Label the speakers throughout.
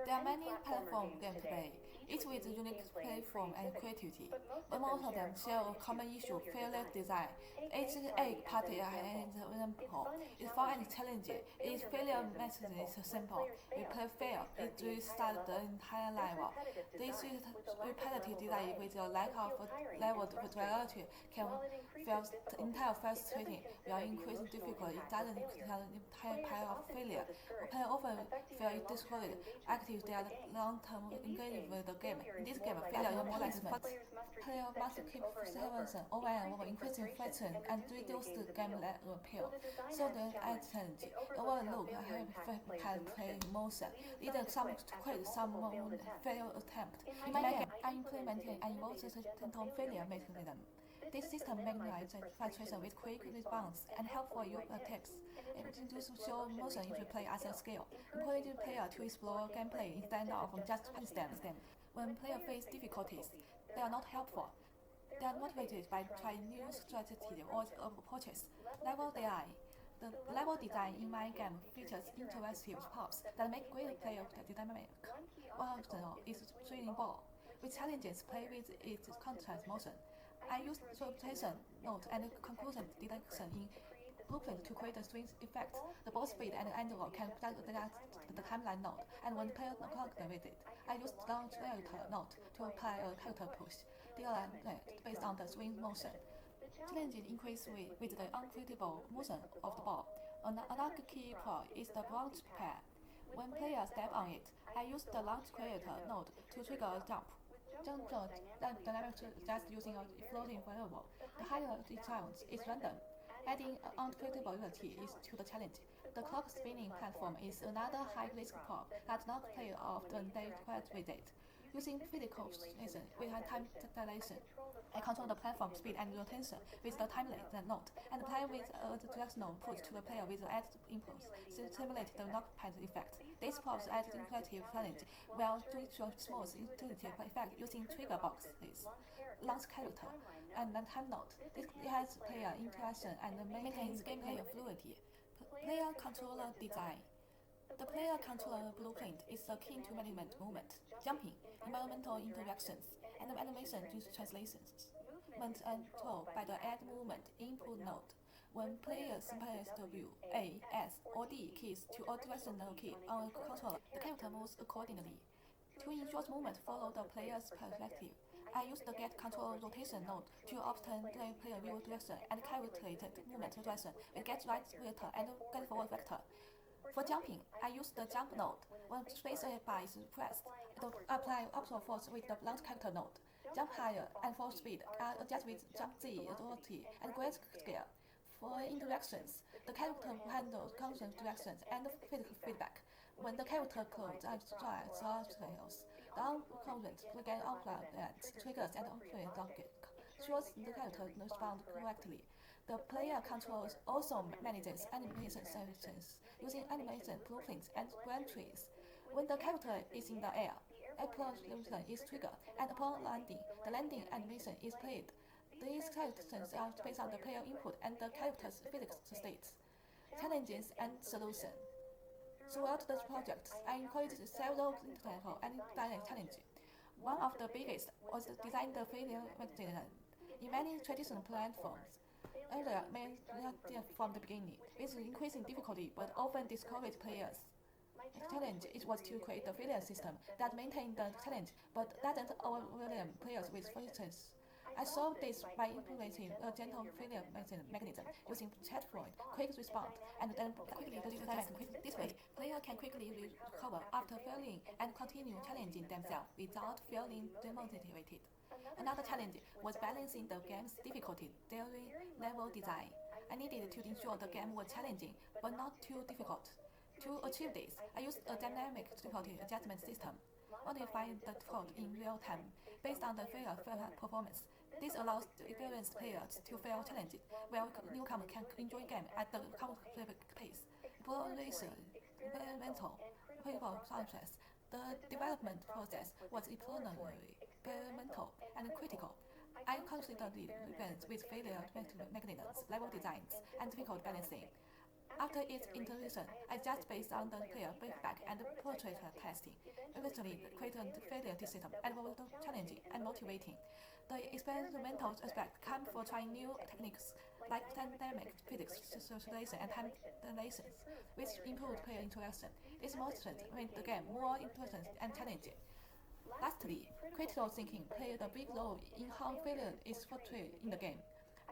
Speaker 1: There are many platform games today, each with unique platform and creativity. But most of them share a common issue: failure design. Each egg party and example is fun and challenging. Its failure method is simple. We play fair. It restarts the entire level. This repetitive design with a lack of level variety can feel entire frustrating. While increasing difficulty, it doesn't tell the entire pile of failure. Players often feel discouraged. Active their long-term engagement with the game. In this game, failure is more like fun. Player must keep sequence over and over, increasing friction and reduce the game appeal. So the challenge, overlook can play motion. Either some quit, some fail attempt. In my game, I implemented an involved system failure mechanism. This system magnifies frustration with quick response and helpful user tips. It introduces show motion into play as a skill, encouraging players to explore gameplay instead of just punish them. When players face difficulties, they are not helpful. They are motivated by trying new strategies or approaches. Level design. The level design in my game features interactive paths that make great player dynamic. One option is swinging ball, which challenges play with its contrast motion. I used rotation, note, and conclusion detection in blueprint to create a swing effect. The ball speed and angle can plug the timeline node, and when the player connects with it, I used down character node to apply a character push based on the swing motion. Challenges increase with the unpredictable motion of the ball. Another key point is the launch pad. When players step on it, I use the launch creator node to trigger a jump. Dynamic just using a floating variable. The height of the challenge is random. Adding unpredictability is to the challenge. The clock spinning platform is another high-risk prop that not players often quite with it. Using physical reason with time dilation, I control the platform speed and rotation with the timeless node, and play with a directional push to the player with the added impulse, simulate the knockpad effect. This props add creative challenge, while doing small intuitive effect using trigger boxes, launch character, and time node. This has player interaction and maintains gameplay fluidity. Player controller design. The player controller blueprint is the key to management movement, jumping, environmental interactions, and animation translations. And controlled by the add movement input node. When players press W, A, S, or D keys to a directional key on a controller, the character moves accordingly. To ensure movement follow the player's perspective, I use the get control rotation node to obtain the player view direction and calculate movement direction with get right vector and get forward vector. For jumping, I use the jump node. When space bar is pressed, it will apply optimal force with the launch character node. Jump higher and for speed are adjusted with jump Z, authority, and grade scale. For interactions, the character handles constant directions and physical feedback. When the character codes are strikes or scales, the opponent will get outline triggers and opponent logic shows the character respond correctly. The player controls also manages animation sections using animation blueprints and grand trees. When the character is in the air, explosion is triggered, and upon landing, the landing animation is played. These characters are based on the player input and the character's physics states. Challenges and solutions. Throughout the project, I encouraged several technical and direct challenges. One of the biggest was to design the failure mechanism. In many traditional platforms, failure may not from the beginning, with increasing difficulty but often discourage players. The challenge was to create a failure system that maintained the challenge but doesn't overwhelm players with frustrations. I solved this by implementing a gentle failure mechanism using checkpoint, quick response, and then quickly redirect. This way, players can quickly recover after failing and continue challenging themselves without feeling demotivated. Another challenge was balancing the game's difficulty during level design. I needed to ensure the game was challenging but not too difficult. To achieve this, I used a dynamic difficulty adjustment system, modifying the default in real time based on the player performance. This allows experienced players to fail challenges, while newcomers can enjoy the game at the comfortable pace. Exploration, environmental, people process. The development process was experimental, and critical. I constantly events with failure mechanisms, level designs, and difficult balancing. After its integration, I just based on the player feedback and portrait testing. Eventually, created a failure system and was challenging and motivating. The experimental aspect came for trying new techniques like dynamic physics, socialization, and time relations, which improved player interaction. These motions made the game more interesting and challenging. Lastly, critical thinking played a big role in how failure is portrayed in the game.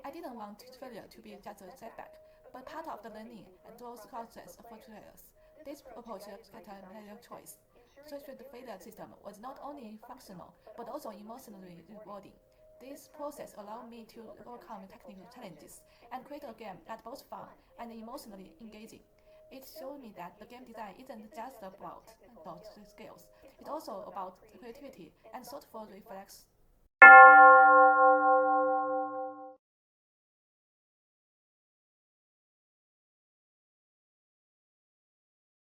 Speaker 1: I didn't want failure to be just a setback, but part of the learning and growth process for players. This approach reflected a choice. Structured failure system was not only functional but also emotionally rewarding. This process allowed me to overcome technical challenges and create a game that both fun and emotionally engaging. It showed me that the game design isn't just about the skills, it's also about creativity and thoughtful reflex